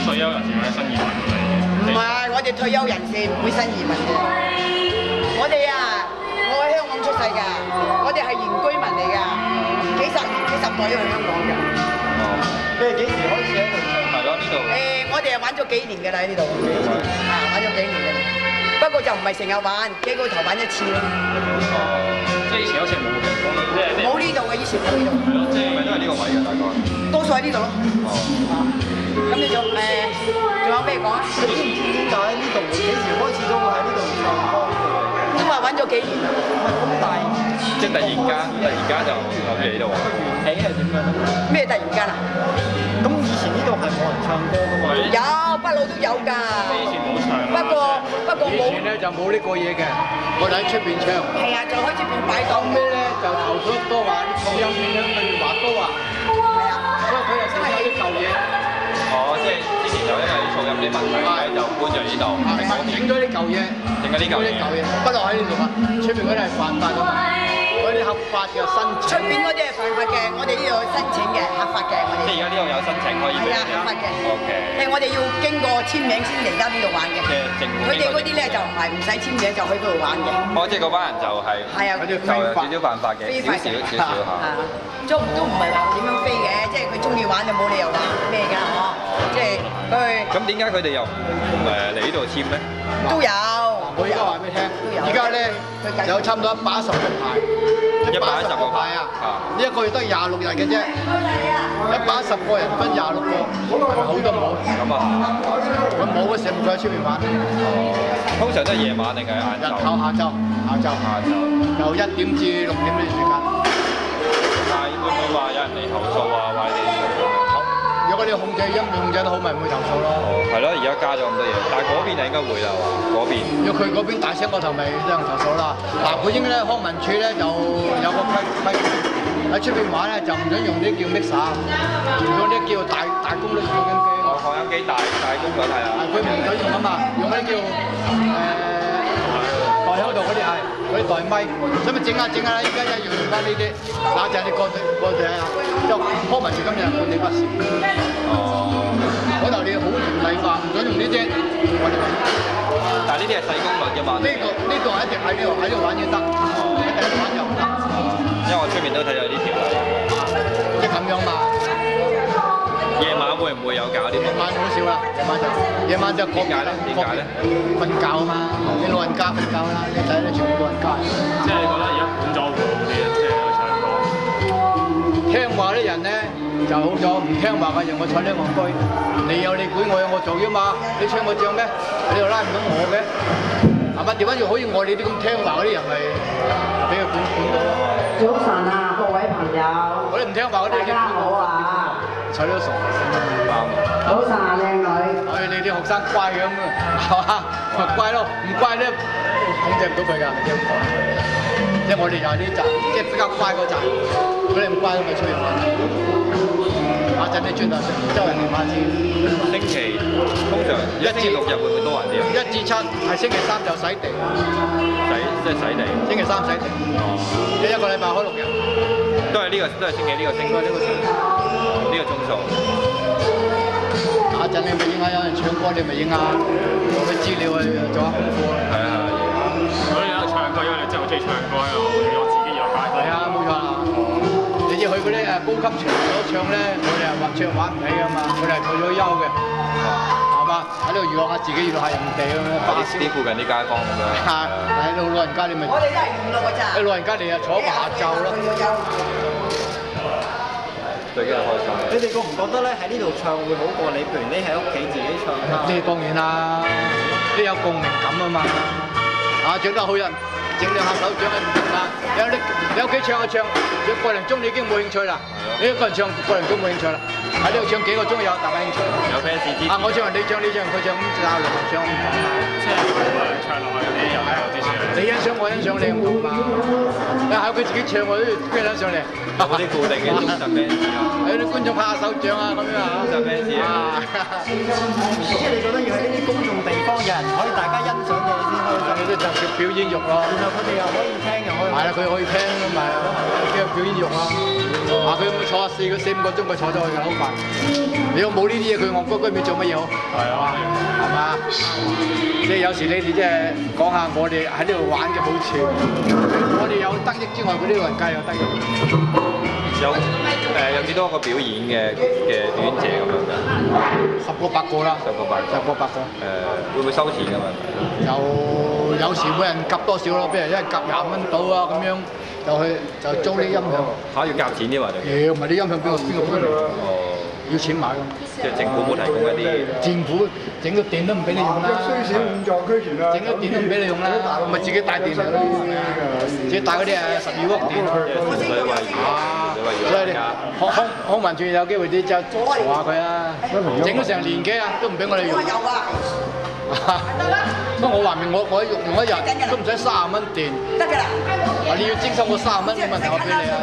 退休人士或者新移民嚟？唔係，我哋退休人士唔會新移民嘅。我哋啊，我喺香港出世㗎，我哋係原居民嚟㗎，幾十年、幾十代都喺香港㗎。哦，你哋幾時開始喺度？係咯，呢度。我哋係玩咗幾年㗎啦喺呢度，玩咗幾年㗎啦。不過就唔係成日玩，幾個頭玩一次咯。哦，即係以前好似冇嘅，即係冇呢度嘅，以前冇呢度。係咯，即係係咪都係呢個位嘅大概？多數喺呢度咯。哦。咁你仲有咩講啊？你知唔知點解呢度幾時開始都會喺呢度唱歌？都話玩咗幾年啦。咁大，即係突然間就諗住呢度玩。起係點樣咧？咩突然間啊？咁以前呢度係冇人唱歌㗎嘛？有，不嬲都有㗎。以前冇唱。不過冇。以前咧就冇呢個嘢嘅，我哋喺出邊唱。係啊，就喺出邊擺檔。後尾咧就投訴多話啲噪音影響佢哋話多啊。係啊，所以佢又整咗啲舊嘢。哦，即係之前就因為啲噪音啲問題，就搬咗呢度。整咗啲舊嘢，整咗啲舊嘢，不落喺呢度啊！出邊嗰啲係犯法㗎嘛，嗰啲合法嘅申請。出邊嗰啲係犯法嘅，我哋呢度申請嘅，合法嘅。我哋。即係而家呢度有申請可以俾係啊，你合法嘅。OK。我哋要經過簽名先嚟得呢度玩嘅。即係政府。佢哋嗰啲咧就唔係唔使簽名就去嗰度玩嘅。哦，即係嗰班人就係。係啊，就有少少犯法嘅，少少嚇。都唔係話點樣飛嘅，即係佢中意玩就冇理由話咩㗎，嗬？即係佢。咁點解佢哋又唔嚟呢度簽咧？都有。我而家話俾你聽，而家咧有差唔多110個牌，110個牌啊！呢一個月得26日嘅啫，110個人分26個，係咪好多冇？咁啊，佢冇嘅時候咪佢喺出邊玩。通常都係夜晚定係晏晝？日頭下晝，由1點至6點呢段時間。但係會唔會話有人嚟投訴啊？話你哋如果你控制音量控制得好，咪唔會投訴咯。係咯，而家加咗咁多嘢，但係嗰邊就應該會啦，嗰邊。如果佢嗰邊大聲個頭，咪有人投訴啦。嗱，佢應該咧康文署咧就有個規喺出邊玩咧，就唔准用啲叫 mixer，用啲叫大功率擴音機。哦，擴音機大功率係啊。佢唔准用啊嘛，用嗰啲叫袋喺度嗰啲係，嗰啲袋咪，所以咪整下，依家一樣用翻呢啲。嗱，就係你過對睇下，就康文署今日管理不善。哦。嗰頭你好嚴厲話唔准用呢啲，我哋但係呢啲係細功率嘅嘛。呢個一定喺呢度玩先得，喺第度玩就唔得。因為我出面都睇到呢條例。即係咁樣嘛。夜晚會唔會有搞啲？夜晚好少啦，夜晚就點解咧？瞓覺啊嘛，你老人家瞓覺啦，你睇你全部老人家。即係你覺得而家管咗會好啲啊？即係去唱歌。聽話啲人咧就好咗，唔聽話嘅人我睬你戇居，你有你管，我有我做啫嘛。你唱我唱咩？你又拉唔到我嘅，係咪？調翻轉好似我哋啲咁聽話嗰啲人咪俾佢管到咯。早晨啊，各位朋友。我哋唔聽話嗰啲大家好啊。睬都傻。早晨啊，靚女。你啲學生乖嘅咁啊，係嘛？乖咯，唔乖咧控制唔到佢㗎，係咪先？即係我哋就係呢集，即係比較乖嗰集。如果你唔乖，咁咪出去玩。下陣你轉頭周圍練下先。星期通常1至6日會唔會多人啲啊？1至7係星期3就洗地。即係洗地。星期3洗地。你一個禮拜開6日。都係星期呢個星期呢個鐘數。下陣你咪影下有人唱歌，你咪影下攞啲資料去做下功夫。係啊。如果你喺度唱歌，因為你真係好中意唱歌喺度，我自己有街。係啊，冇錯啦。你知去嗰啲高級場所唱咧，我哋係玩唔起㗎嘛，我哋係退咗休嘅，係嘛？喺度娛樂下自己，娛樂下人哋咁樣。啲附近啲街坊咁樣。係，但係老人家你咪。我哋都係娛樂㗎咋。你老人家你啊坐下晝咯。最緊要開心。你哋覺唔覺得咧喺呢度唱會好過你？譬如你喺屋企自己唱啦。呢當然啦，呢有共鳴感啊嘛。啊，唱得好人，整兩下手掌係唔同啦。你屋企唱一唱，唱個零鐘你已經冇興趣啦。你一個人唱個零鐘冇興趣啦。喺呢度唱幾個鐘有大把興趣。有 fans 支持。啊，我唱你唱，佢唱咁就兩唱唔同啦。即係唱落去嗰啲又喺度啲唱。你欣賞我欣賞你唔同嘛？你喺佢自己唱我都欣賞上嚟。有啲固定嘅忠實 fans 啊。有啲觀眾拍下手掌啊咁樣啊。忠實 fans 啊。即係你覺得要喺呢啲公眾地方有人可以大家欣賞你先開心。佢都就叫表演欲咯。然後佢哋又可以聽又可以。係啦，佢可以聽咯，咪叫表演欲咯。佢咁坐4個4、5個鐘，佢坐咗去㗎，好快。你如果冇呢啲嘢，佢戇居居面做乜嘢好？係啊，係嘛？即係有時你哋即係講下我哋喺呢度玩嘅好處。我哋有得益之外，嗰啲老人家有得益。有幾多個表演嘅表演者咁樣㗎？10個8個啦。10個8個。會唔會收錢㗎嘛？有時每人夾多少咯，譬如一人夾20蚊到啊咁樣，就租啲音響。要夾錢啲嘛？要，唔係啲音響邊個搬嚟？哦，要錢買㗎。即係政府冇提供一啲。政府整個電都唔俾你用啦。需要五臟俱全啦。整個電都唔俾你用啦，咪自己帶電嚟咯，自己帶嗰啲12伏電咯。所以康文署有機會啲就嘈下佢啊，整咗成年幾啊，都唔俾我哋用。有啊。不過我話明我用一日都唔使30蚊電。得㗎啦。你要徵收我30蚊，冇問題，我俾你啊。